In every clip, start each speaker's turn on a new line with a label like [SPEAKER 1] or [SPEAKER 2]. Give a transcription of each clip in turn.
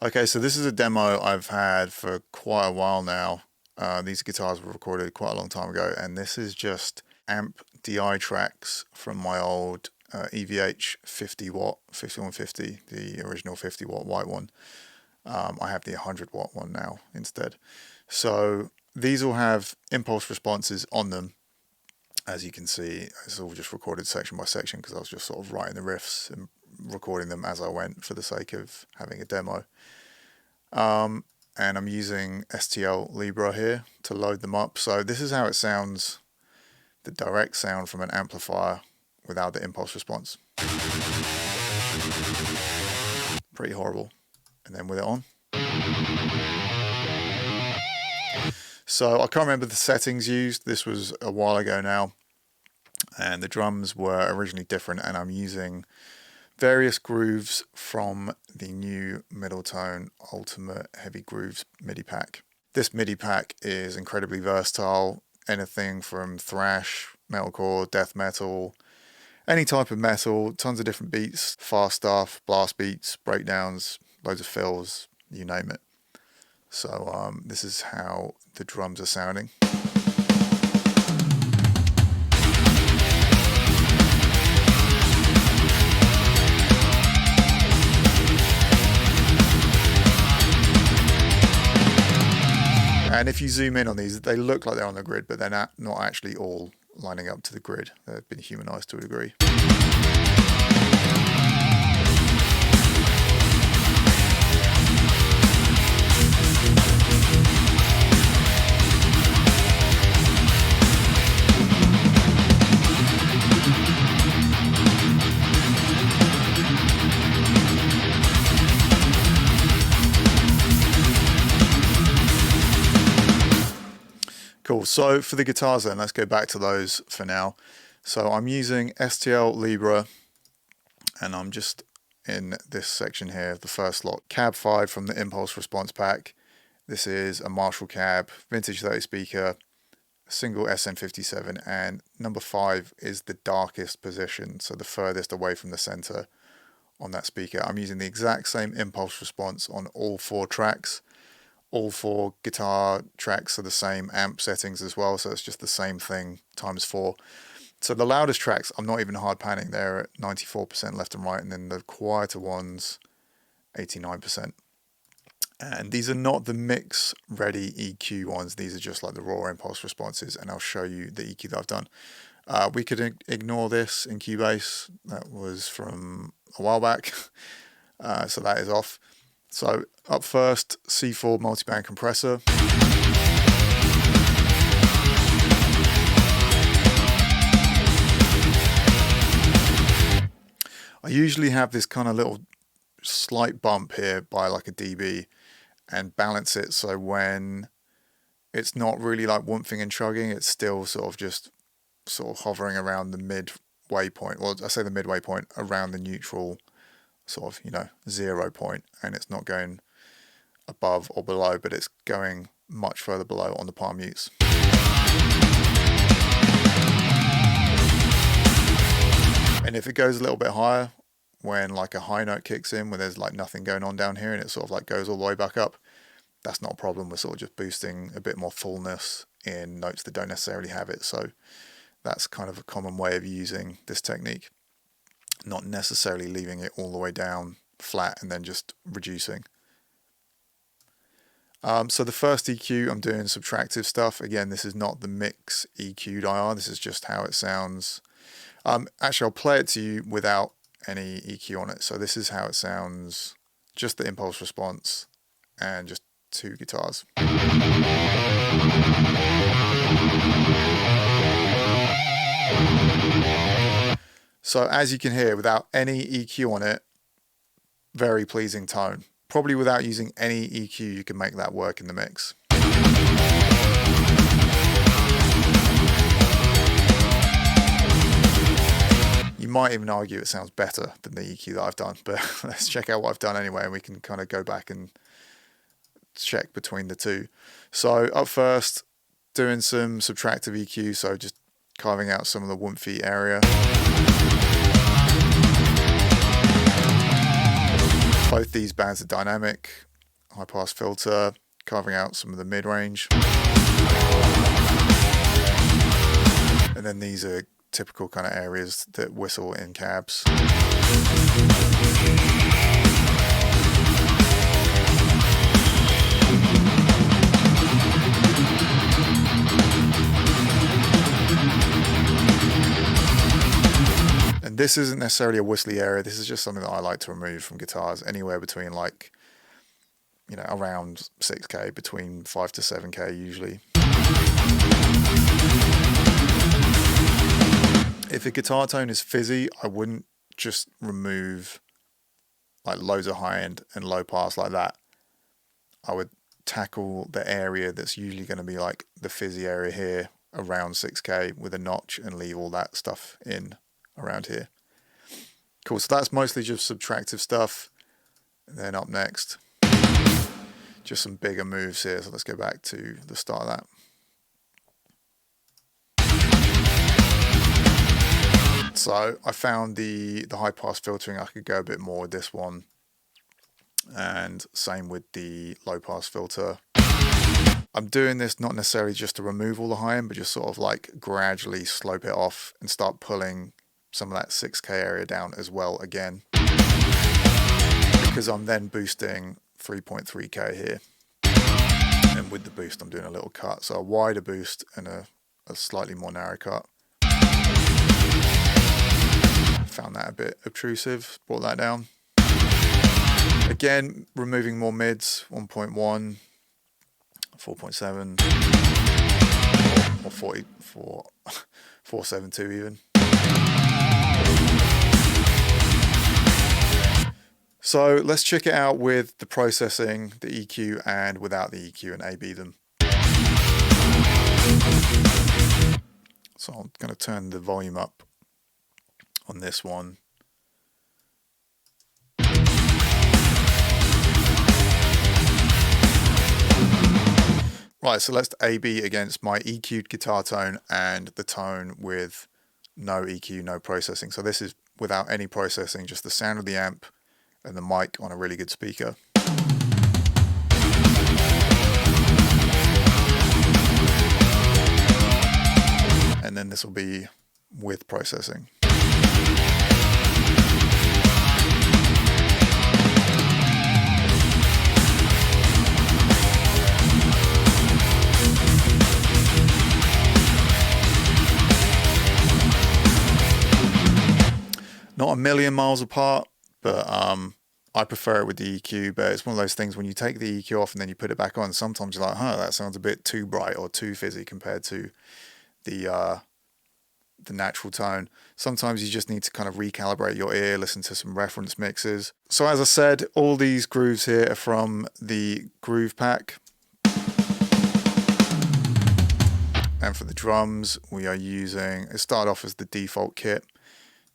[SPEAKER 1] Okay, so this is a demo I've had for quite a while now. These guitars were recorded quite a long time ago, and this is just amp DI tracks from my old EVH 50 watt 5150, the original 50 watt white one. I have the 100 watt one now instead. So these all have impulse responses on them. As you can see, it's all just recorded section by section because I was just sort of writing the riffs and recording them as I went for the sake of having a demo. And I'm using STL Libra here to load them up. So this is how it sounds, the direct sound from an amplifier without the impulse response. Pretty horrible. And then with it on. So I can't remember the settings used. This was a while ago now. And the drums were originally different, and I'm using various grooves from the new Middleton Ultimate Heavy Grooves MIDI pack. This MIDI pack is incredibly versatile. Anything from thrash, metalcore, death metal, any type of metal, tons of different beats, fast stuff, blast beats, breakdowns, loads of fills, you name it. So this is how the drums are sounding. And if you zoom in on these, they look like they're on the grid, but they're not actually all lining up to the grid. They've been humanized to a degree. Cool, so for the guitars then, let's go back to those for now. So I'm using STL Libra, and I'm just in this section here, the first slot. Cab 5 from the Impulse Response pack. This is a Marshall cab, vintage 30 speaker, single SM57, and number 5 is the darkest position, so the furthest away from the center on that speaker. I'm using the exact same impulse response on all 4 tracks. All 4 guitar tracks are the same amp settings as well, so it's just the same thing times 4. So the loudest tracks, I'm not even hard panning, they're at 94% left and right, and then the quieter ones, 89%. And these are not the mix ready EQ ones, these are just like the raw impulse responses, and I'll show you the EQ that I've done. We could ignore this in Cubase, that was from a while back, so that is off. So up first, C4 multiband compressor. I usually have this kind of little slight bump here by like a dB and balance it so when it's not really like whoomphing and chugging, it's still sort of hovering around the midway point. Well, I say the midway point, around the neutral sort of, 0 point, and it's not going above or below, but it's going much further below on the palm mutes. And if it goes a little bit higher, when like a high note kicks in, when there's like nothing going on down here and it sort of like goes all the way back up, that's not a problem. We're sort of just boosting a bit more fullness in notes that don't necessarily have it. So that's kind of a common way of using this technique. Not necessarily leaving it all the way down flat and then just reducing. So the first EQ, I'm doing subtractive stuff. Again, this is not the mix EQ'd IR, this is just how it sounds. Actually, I'll play it to you without any EQ on it. So this is how it sounds, just the impulse response and just 2 guitars. So as you can hear, without any EQ on it, very pleasing tone. Probably without using any EQ, you can make that work in the mix. You might even argue it sounds better than the EQ that I've done, but let's check out what I've done anyway, and we can kind of go back and check between the two. So up first, doing some subtractive EQ, so just carving out some of the woomphy area. Both these bands are dynamic. high pass filter, carving out some of the mid-range. And then these are typical kind of areas that whistle in cabs. And this isn't necessarily a whistly area. This is just something that I like to remove from guitars, anywhere between like, you know, around 6K, between 5 to 7K usually. If a guitar tone is fizzy, I wouldn't just remove like loads of high end and low pass like that. I would tackle the area that's usually going to be like the fizzy area here around 6K with a notch and leave all that stuff in around here. Cool, so that's mostly just subtractive stuff. And then up next, just some bigger moves here. So let's go back to the start of that. So I found the high pass filtering, I could go a bit more with this one. And same with the low pass filter. I'm doing this not necessarily just to remove all the high end, but just sort of like gradually slope it off and start pulling some of that 6K area down as well again. Because I'm then boosting 3.3K here. And with the boost I'm doing a little cut. So a wider boost and a slightly more narrow cut. Found that a bit obtrusive, brought that down. Again, removing more mids, 1.1, 4.7, or 44, 472 even. So let's check it out with the processing, the EQ, and without the EQ, and A/B them. So I'm going to turn the volume up on this one. Right, so let's A/B against my EQ'd guitar tone and the tone with no EQ, no processing. So this is without any processing, just the sound of the amp and the mic on a really good speaker. And then this will be with processing. Not a million miles apart, but I prefer it with the EQ. But it's one of those things when you take the EQ off and then you put it back on, sometimes you're like, huh, that sounds a bit too bright or too fizzy compared to the natural tone. Sometimes you just need to kind of recalibrate your ear, listen to some reference mixes. So as I said, all these grooves here are from the Groove Pack. And for the drums, we are using, it started off as the default kit,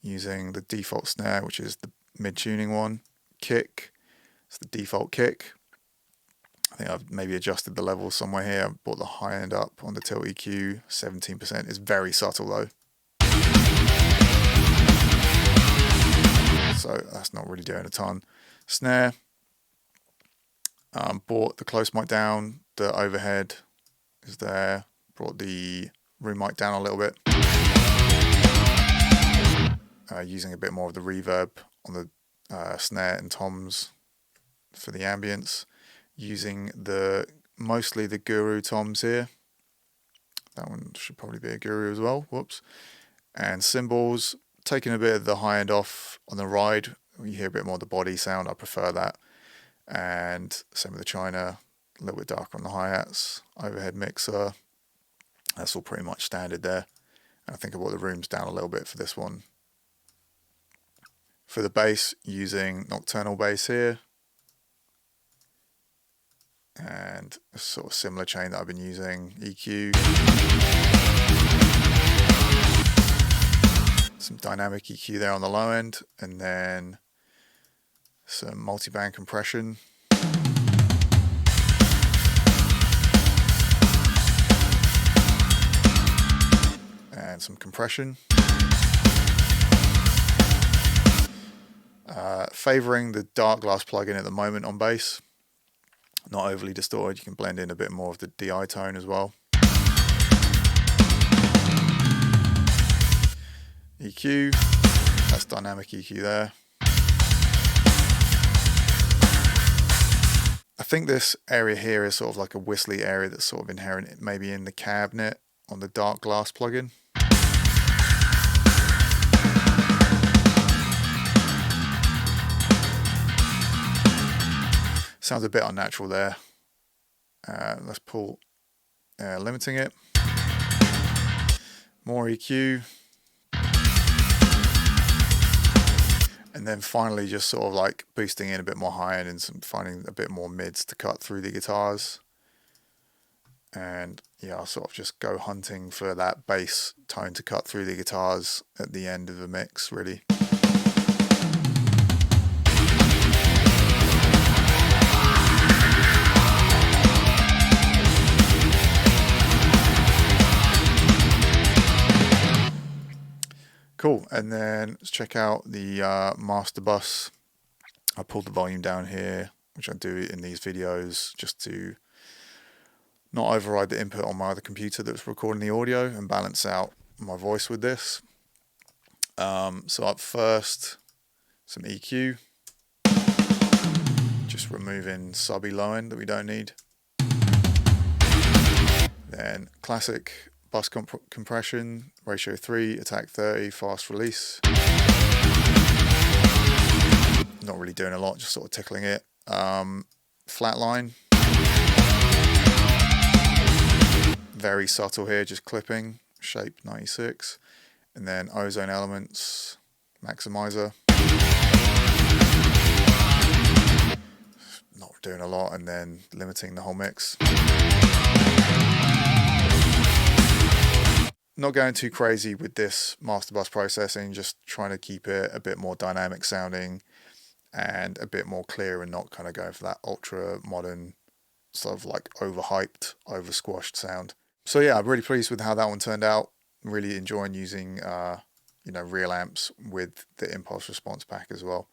[SPEAKER 1] using the default snare, which is the mid-tuning one. Kick, it's the default kick. I think I've maybe adjusted the level somewhere here. I've brought the high end up on the tilt EQ, 17%. It's very subtle though. So that's not really doing a ton. Snare, brought the close mic down, the overhead is there, brought the room mic down a little bit. Using a bit more of the reverb on the snare and toms for the ambience. Using mostly the Guru toms here. That one should probably be a Guru as well. Whoops. And cymbals, taking a bit of the high end off on the ride. You hear a bit more of the body sound. I prefer that. And same with the China, a little bit darker on the hi-hats. Overhead mixer. That's all pretty much standard there. And I think I brought the rooms down a little bit for this one. For the bass, using nocturnal bass here. And a sort of similar chain that I've been using, EQ. Some dynamic EQ there on the low end, and then some multi-band compression. And some compression. Favouring the Dark Glass plugin at the moment on bass. not overly distorted. You can blend in a bit more of the DI tone as well. EQ, that's dynamic EQ there. I think this area here is sort of like a whistly area that's sort of inherent maybe in the cabinet on the dark glass plugin. Sounds a bit unnatural there. Let's pull limiting it. More EQ. And then finally just sort of like boosting in a bit more high end and finding a bit more mids to cut through the guitars. And yeah, I'll sort of just go hunting for that bass tone to cut through the guitars at the end of the mix, really. Cool, and then let's check out the master bus. I pulled the volume down here, which I do in these videos just to not override the input on my other computer that's recording the audio and balance out my voice with this. So up first, some EQ, just removing subby low end that we don't need. Then classic bus compression, ratio 3, attack 30, fast release. Not really doing a lot, just sort of tickling it. Flatline. Very subtle here, just clipping. Shape 96. And then ozone elements, maximizer. Not doing a lot, and then limiting the whole mix. Not going too crazy with this master bus processing, just trying to keep it a bit more dynamic sounding and a bit more clear and not kind of going for that ultra modern sort of like overhyped, over squashed sound. So yeah, I'm really pleased with how that one turned out. Really enjoying using real amps with the impulse response pack as well.